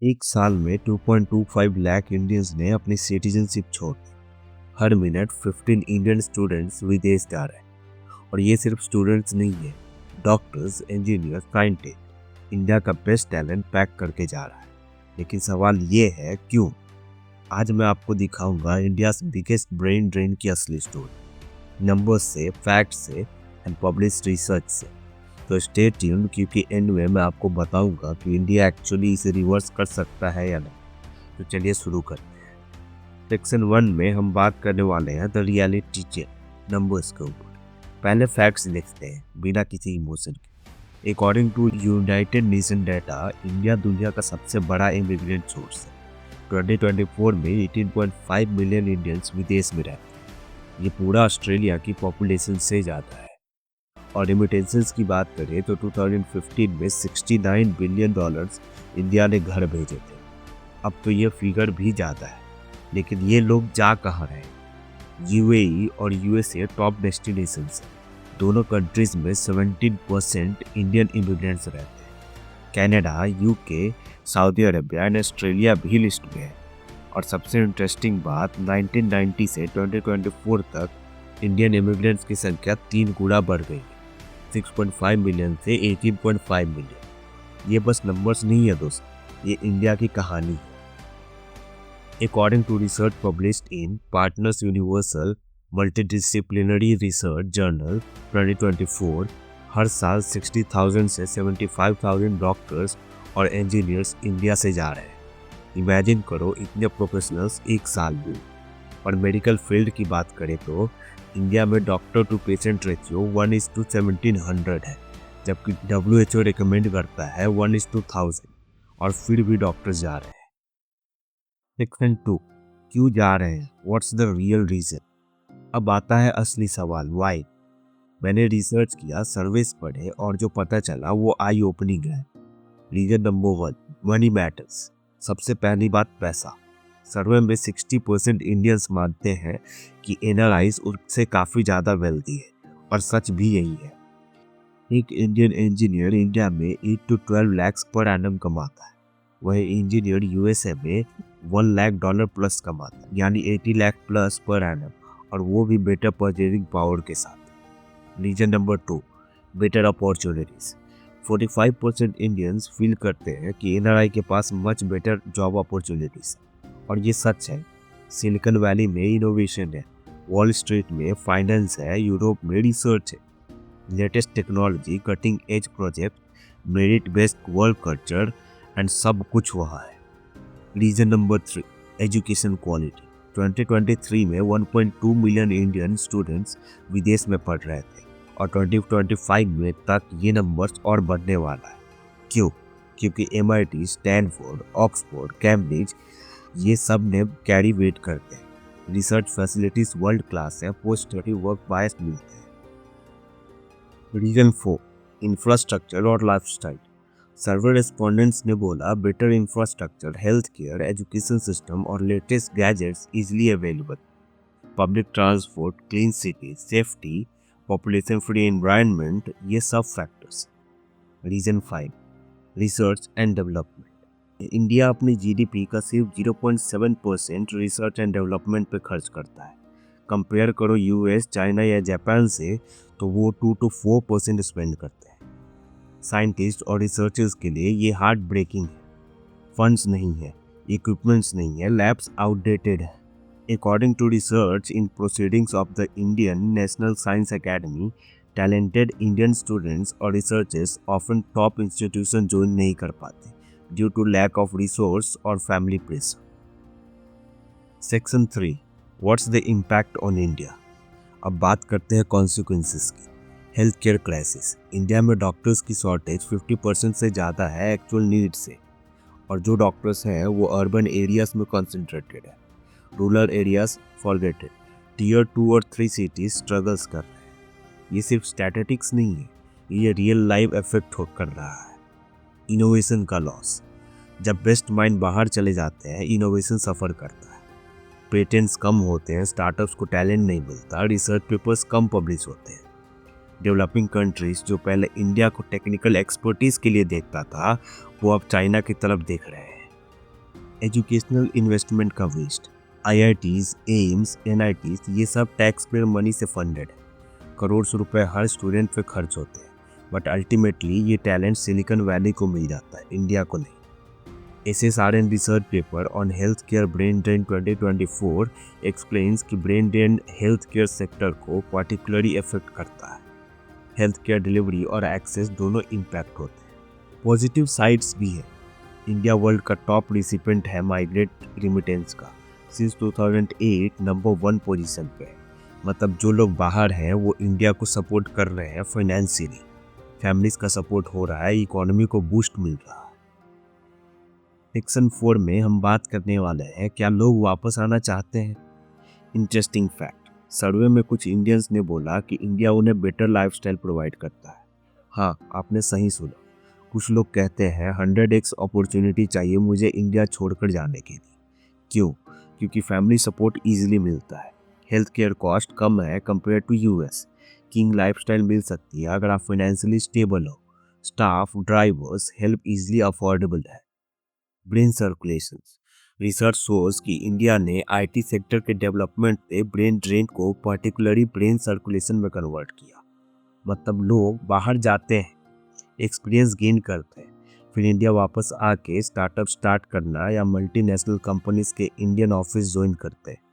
एक साल में 2.25 लाख इंडियंस ने अपनी सिटीजनशिप छोड़ दी। हर मिनट 15 इंडियन स्टूडेंट्स विदेश जा रहे हैं। और ये सिर्फ स्टूडेंट्स नहीं है, डॉक्टर्स, इंजीनियर, साइंटिस्ट इंडिया का बेस्ट टैलेंट पैक करके जा रहा है। लेकिन सवाल ये है, क्यों? आज मैं आपको दिखाऊंगा इंडिया बिगेस्ट ब्रेन ड्रेन की असली स्टोरी, नंबर्स से, फैक्ट्स से एंड पब्लिश रिसर्च से। तो स्टे ट्यून्ड, क्योंकि एंड में मैं आपको बताऊंगा कि इंडिया एक्चुअली इसे रिवर्स कर सकता है या नहीं। तो चलिए शुरू करते हैं। सेक्शन 1 में हम बात करने वाले हैं द रियलिटी चेक, नंबर्स के ऊपर। पहले फैक्ट्स देखते हैं बिना किसी इमोशन के। According to United Nation data, India दुनिया का सबसे बड़ा इमिग्रेंट सोर्स है। 2024 में 18.5 मिलियन इंडियंस विदेश में रहते हैं। ये पूरा ऑस्ट्रेलिया की पॉपुलेशन से ज़्यादा है। और रेमिटेंसेस की बात करें तो 2015 में $69 बिलियन इंडिया ने घर भेजे थे। अब तो ये फिगर भी ज़्यादा है। लेकिन ये लोग जा कहाँ रहे हैं? यूएई और यूएसए टॉप डेस्टिनेशंस हैं। दोनों कंट्रीज में 17% इंडियन इमिग्रेंट्स रहते हैं। Canada, UK, Saudi Arabia and Australia भी लिस्ट में है। और सबसे इंटरेस्टिंग बात, 1990 से 2024 तक इंडियन इमिग्रेंट्स की संख्या 3 गुना बढ़ गई, 6.5 मिलियन से 18.5 मिलियन। ये बस नंबर्स नहीं है दोस्त, ये इंडिया की कहानी है। According to research published in partners universal multidisciplinary research journal 2024, हर साल 60,000 से 75,000 डॉक्टर्स और इंजीनियर्स इंडिया से जा रहे हैं। इमेजिन करो, इतने प्रोफेशनल्स एक साल में। और मेडिकल फील्ड की बात करें तो इंडिया में डॉक्टर टू पेशेंट रेशियो 1:1700 है, जबकि WHO रिकमेंड करता है 1:1000। और फिर भी डॉक्टर्स जा रहे हैं। सेक्शन 2, क्यों जा रहे हैं? What's the real reason? अब आता है असली सवाल, व्हाई। मैंने रिसर्च किया, सर्वेस पढ़े और जो पता चला वो आई ओपनिंग है। Reason number 1, money matters. सबसे पहली बात, पैसा। सर्वे में 60% इंडियंस मानते हैं कि एनआरआईज उससे काफ़ी ज़्यादा वेल्दी है। और सच भी यही है। एक इंडियन इंजीनियर इंडिया में 8 to 12 लाख पर एनम कमाता है। वह इंजीनियर यूएसए में $1 लाख प्लस कमाता है, यानी 80 लाख प्लस पर एनम, और वो भी बेटर परचेजिंग पावर के साथ। Reason number 2, better opportunities. 45% Indians feel करते हैं कि एनआरआई के पास मच बेटर जॉब अपॉर्चुनिटीज है। और ये सच है। सिलिकॉन वैली में इनोवेशन है, वॉल स्ट्रीट में फाइनेंस है, यूरोप में रिसर्च है, latest technology, cutting edge project, merit based work culture and सब कुछ वहाँ है। Reason number 3, education quality. 2023 में 1.2 मिलियन इंडियन स्टूडेंट्स विदेश में पढ़ रहे थे। और 2025 में तक ये नंबर्स और बढ़ने वाला है। क्यों? क्योंकि MIT, स्टैनफोर्ड, ऑक्सफोर्ड, कैम्ब्रिज, ये सब ने कैरी वेट करते हैं। रिसर्च फैसिलिटीज वर्ल्ड क्लास है, पोस्ट स्टडी वर्क बायस मिलते हैं। रीजन 4, इंफ्रास्ट्रक्चर और लाइफस्टाइल। सर्वे रेस्पोंडेंट्स ने बोला, better infrastructure, health care, education system और latest gadgets easily available, public transport, clean city, safety, population free environment, ये सब factors. Reason 5, research and development. India अपनी GDP का सिर्फ 0.7% रिसर्च एंड डेवलपमेंट पे खर्च करता है। कंपेयर करो US, चाइना या जापान से, तो वो 2 to 4% स्पेंड करते हैं। साइंटिस्ट और रिसर्चर्स के लिए ये हार्ट ब्रेकिंग है। फंड्स नहीं है, इक्विपमेंट्स नहीं है, लैब्स आउटडेटेड है। According to research in proceedings of the Indian National Science Academy, talented Indian students और researchers often top institution join नहीं कर पाते due to lack of resource और family pressure. Section 3, what's the impact on India? अब बात करते हैं consequences की। Health care crisis. इंडिया में डॉक्टर्स की शॉर्टेज 50% से ज़्यादा है एक्चुअल नीड से। और जो डॉक्टर्स हैं वो अर्बन एरियाज में कॉन्सेंट्रेटेड है, रूरल एरियाज फॉरगेटेड। Tier 2 और 3 सिटीज स्ट्रगल्स कर रहे हैं। ये सिर्फ स्टैटिस्टिक्स नहीं है, ये रियल लाइफ इफेक्ट कर रहा है। इनोवेशन का लॉस। जब बेस्ट माइंड बाहर चले जाते हैं, इनोवेशन सफ़र करता है। पेटेंट्स कम होते हैं, स्टार्टअप्स को टैलेंट नहीं मिलता, रिसर्च पेपर्स कम पब्लिश होते हैं। डेवलपिंग कंट्रीज जो पहले इंडिया को टेक्निकल एक्सपर्टीज के लिए देखता था, वो अब चाइना की तरफ देख रहे हैं। एजुकेशनल इन्वेस्टमेंट का वेस्ट। आईआईटीज, एम्स, एनआईटीज ये सब टैक्स पेयर मनी से फंडेड है। करोड़ रुपए हर स्टूडेंट पे खर्च होते हैं, बट अल्टीमेटली ये टैलेंट सिलिकॉन वैली को मिल जाता है, इंडिया को नहीं। SSRN research paper on healthcare brain drain 2024 explains कि brain drain healthcare sector को particularly affect करता है। हेल्थकेयर डिलीवरी और एक्सेस दोनों इम्पैक्ट होते हैं। पॉजिटिव साइड्स भी है। इंडिया वर्ल्ड का टॉप रिसिपेंट है माइग्रेट रिमिटेंस का। सिंस 2008 नंबर 1 पोजीशन पे है। मतलब जो लोग बाहर हैं वो इंडिया को सपोर्ट कर रहे हैं फाइनेंशियली। फैमिलीज का सपोर्ट हो रहा है, इकोनॉमी को बूस्ट मिल रहा है। सेक्शन 4 में हम बात करने वाले हैं क्या लोग वापस आना चाहते हैं। इंटरेस्टिंग फैक्ट, सर्वे में कुछ इंडियंस ने बोला कि इंडिया उन्हें बेटर लाइफस्टाइल प्रोवाइड करता है। हाँ, आपने सही सुना। कुछ लोग कहते हैं 100x अपॉर्चुनिटी चाहिए मुझे इंडिया छोड़कर जाने के लिए। क्यों? क्योंकि फैमिली सपोर्ट इजीली मिलता है, हेल्थ केयर कॉस्ट कम है compare to US, king lifestyle मिल सकती है अगर आप फाइनेंशियली स्टेबल हो, staff, drivers, help easily affordable है। ब्रेन सर्कुलेशन, रिसर्च शोज कि इंडिया ने आईटी सेक्टर के डेवलपमेंट से ब्रेन ड्रेन को पर्टिकुलरली ब्रेन सर्कुलेशन में कन्वर्ट किया। मतलब लोग बाहर जाते हैं, एक्सपीरियंस गेन करते हैं, फिर इंडिया वापस आके स्टार्टअप स्टार्ट करना या मल्टीनेशनल कंपनीज के इंडियन ऑफिस ज्वाइन करते हैं।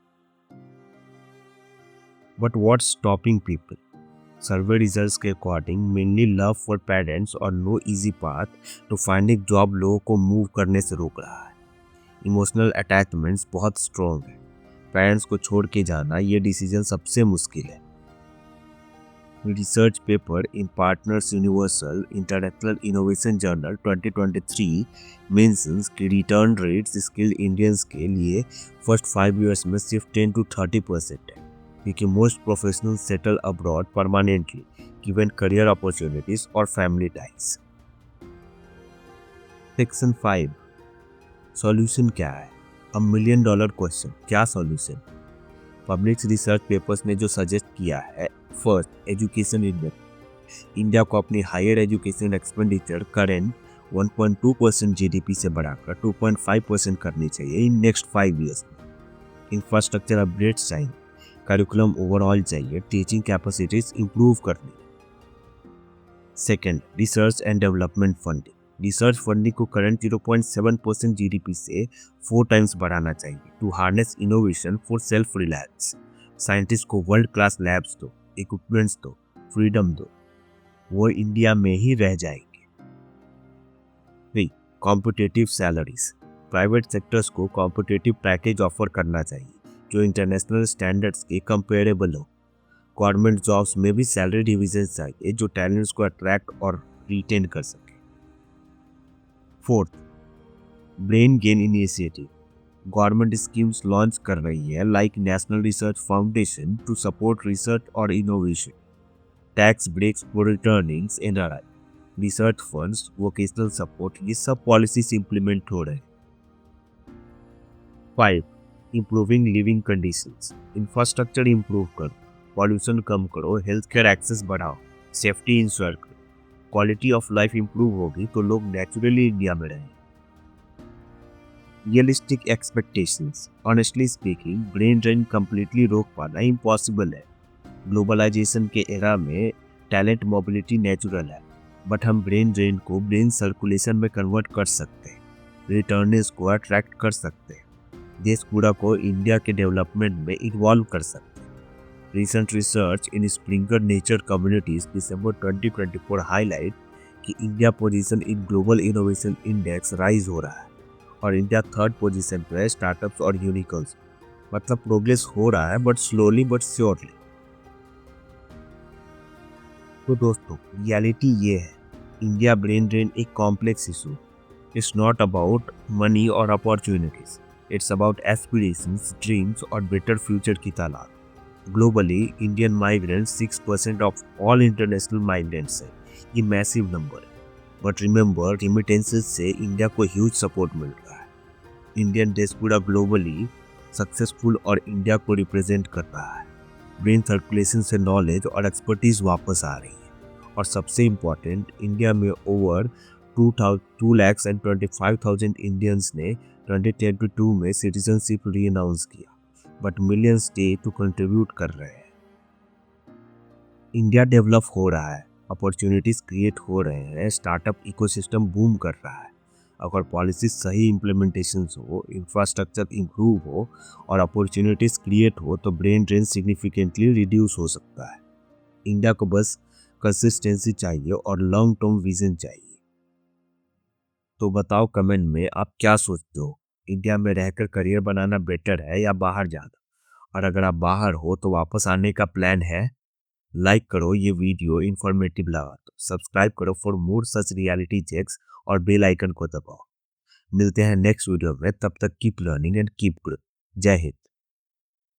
But what's stopping people? Survey results के according mainly love for parents और no easy path to finding job लोगों को मूव करने से रोक रहा है। इमोशनल अटैचमेंट्स बहुत स्ट्रॉन्ग है। पेरेंट्स को छोड़ के जाना ये डिसीजन सबसे मुश्किल है। Research paper in partners universal international innovation journal 2023 mentions कि रिटर्न रेट्स स्किल्ड इंडियंस के लिए फर्स्ट 5 ईयर्स में सिर्फ 10 to 30% है, क्योंकि most professional settle abroad permanently given career opportunities और फैमिली टाइज। सेक्शन 5, सॉल्यूशन क्या है? $1 million क्वेश्चन, क्या सॉल्यूशन? पब्लिक रिसर्च पेपर्स ने जो सजेस्ट किया है, फर्स्ट, एजुकेशन इन्वेस्टमेंट। इंडिया को अपनी higher education expenditure current 1.2% GDP से बढ़ाकर 2.5% करनी चाहिए इन नेक्स्ट 5 ईयर्स में। इंफ्रास्ट्रक्चर अपग्रेड्स चाहिए, करिकुलम ओवरऑल चाहिए, टीचिंग कैपेसिटीज इंप्रूव करनी। Second, research and development funding. Research funding को करंट 0.7% जीडीपी से 4 टाइम्स बढ़ाना चाहिए to harness innovation for self reliance. Scientist को वर्ल्ड क्लास लैब्स दो, इक्विपमेंट्स दो, फ्रीडम दो, वो इंडिया में ही रह जाएंगे। 3, कॉम्पिटिटिव सैलरीज। प्राइवेट सेक्टर्स को कॉम्पिटिटिव पैकेज ऑफर करना चाहिए जो इंटरनेशनल स्टैंडर्ड्स के कंपेरेबल हो। गवर्नमेंट जॉब्स में भी सैलरी डिवीजन चाहिए जो टैलेंट्स को अट्रैक्ट और रिटेन कर सके। Fourth, brain gain initiative. Government schemes launch कर रही है like National Research Foundation to support research और innovation, tax breaks for returnings NRI, research funds, vocational support, ये सब पॉलिसीज इंप्लीमेंट हो रहे हैं। 5, improving living conditions. Infrastructure improve करो, पॉल्यूशन कम करो, हेल्थ केयर एक्सेस बढ़ाओ, सेफ्टी इंश्योर करो। क्वालिटी ऑफ लाइफ इंप्रूव होगी तो लोग नेचुरली इंडिया में रहेंगे। Realistic expectations. Honestly speaking, brain drain completely रोक पाना इम्पॉसिबल है। ग्लोबलाइजेशन के एरा में टैलेंट मोबिलिटी नेचुरल है, बट हम ब्रेन ड्रेन को ब्रेन सर्कुलेशन में कन्वर्ट कर सकते हैं, रिटर्नर्स को अट्रैक्ट कर सकते हैं, देश पूरा को इंडिया के डेवलपमेंट में इन्वॉल्व कर सकते हैं। Recent research in Springer Nature Communities December 2024 highlight कि India position in global innovation index rise हो रहा है और इंडिया 3rd पोजीशन पर है स्टार्टअप्स और यूनिकॉर्न्स। मतलब प्रोग्रेस हो रहा है बट स्लोली बट श्योरली। तो दोस्तों, रियलिटी ये है, इंडिया ब्रेन ड्रेन एक complex issue. It's not about money और opportunities, it's about aspirations, dreams और बेटर फ्यूचर की तलाश। Globally Indian migrants 6% of all international migrants है, ये मैसिव नंबर है। बट रिमेंबर, रिमिटेंसेस से इंडिया को ह्यूज सपोर्ट मिल रहा है। इंडियन डियास्पोरा ग्लोबली सक्सेसफुल और इंडिया को रिप्रेजेंट कर रहा है। ब्रेन सर्कुलेशन से नॉलेज और एक्सपर्टीज वापस आ रही है और सबसे इम्पॉर्टेंट, इंडिया में ओवर 2,25,000 इंडियंस ने 2022 में सिटीजनशिप री अनाउंस किया, but millions day to contribute कर रहे हैं। इंडिया डेवलप हो रहा है, अपॉर्चुनिटीज क्रिएट हो रहे हैं, स्टार्टअप इकोसिस्टम बूम कर रहा है। अगर पॉलिसी सही इम्प्लीमेंटेशन हो, इंफ्रास्ट्रक्चर इंप्रूव हो और अपॉर्चुनिटीज क्रिएट हो तो ब्रेन ड्रेन सिग्निफिकेंटली रिड्यूस हो सकता है। इंडिया को बस कंसिस्टेंसी चाहिए और लॉन्ग टर्म विजन चाहिए। तो बताओ कमेंट में आप क्या सोचते हो, इंडिया में रहकर करियर बनाना बेटर है या बाहर जाना? और अगर आप बाहर हो तो वापस आने का प्लान है? लाइक करो ये वीडियो इन्फॉर्मेटिव लगा तो सब्सक्राइब करो for more such reality checks और बेल आइकन को दबाओ। मिलते हैं नेक्स्ट वीडियो में, तब तक keep learning and keep growing. जय हिंद।